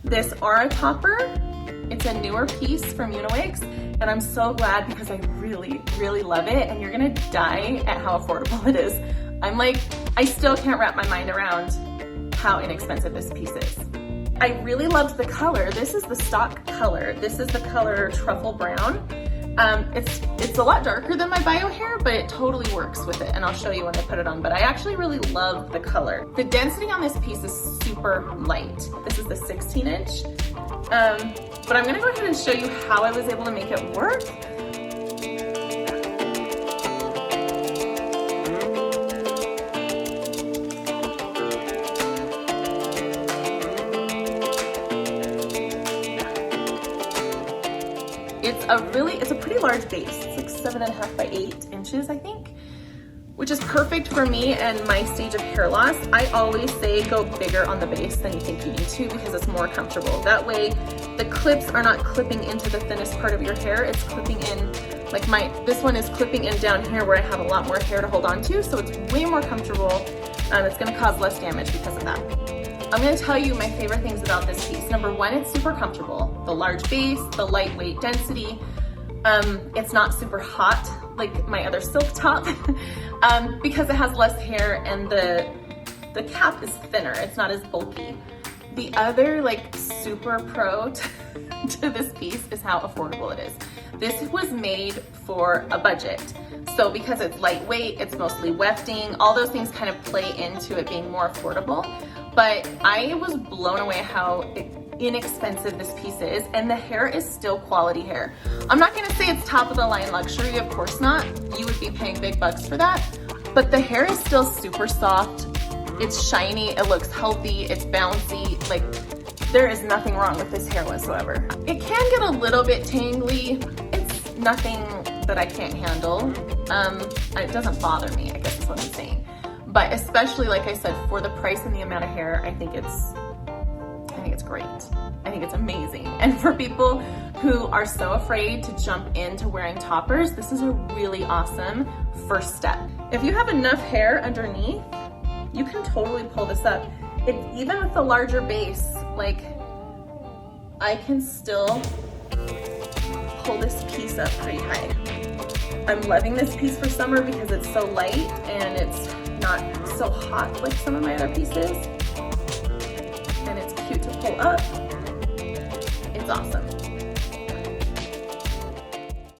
this aura topper. It's a newer piece from UniWigs, and I'm so glad because I really, really love it, and you're gonna die at how affordable it is. I still can't wrap my mind around how inexpensive this piece is. I really loved the color. This is the stock color. This is the color truffle brown. It's a lot darker than my bio hair, but it totally works with it, and I'll show you when I put it on, but I actually really love the color. The density on this piece is super light. This is the 16-inch, but I'm gonna go ahead and show you how I was able to make it work. It's a pretty large base. It's like 7.5 by 8 inches, I think, which is perfect for me and my stage of hair loss. I always say go bigger on the base than you think you need to because it's more comfortable. That way the clips are not clipping into the thinnest part of your hair. It's clipping in, like this one is clipping in down here where I have a lot more hair to hold on to, so it's way more comfortable. It's gonna cause less damage because of that. I'm gonna tell you my favorite things about this piece. Number one, it's super comfortable. The large base, the lightweight density. It's not super hot like my other silk top because it has less hair and the cap is thinner. It's not as bulky. The other like super pro to this piece is how affordable it is. This was made for a budget. So because it's lightweight, it's mostly wefting, all those things kind of play into it being more affordable. But I was blown away how inexpensive this piece is, and the hair is still quality hair. I'm not gonna say it's top of the line luxury, of course not. You would be paying big bucks for that. But the hair is still super soft. It's shiny, it looks healthy, it's bouncy. Like, there is nothing wrong with this hair whatsoever. It can get a little bit tangly. It's nothing that I can't handle. It doesn't bother me, I guess is what I'm saying. But especially, like I said, for the price and the amount of hair, I think it's great. I think it's amazing. And for people who are so afraid to jump into wearing toppers, this is a really awesome first step. If you have enough hair underneath, you can totally pull this up. Even with the larger base, like, I can still pull this piece up pretty high. I'm loving this piece for summer because it's so light and it's not so hot like some of my other pieces. And it's cute to pull up. It's awesome.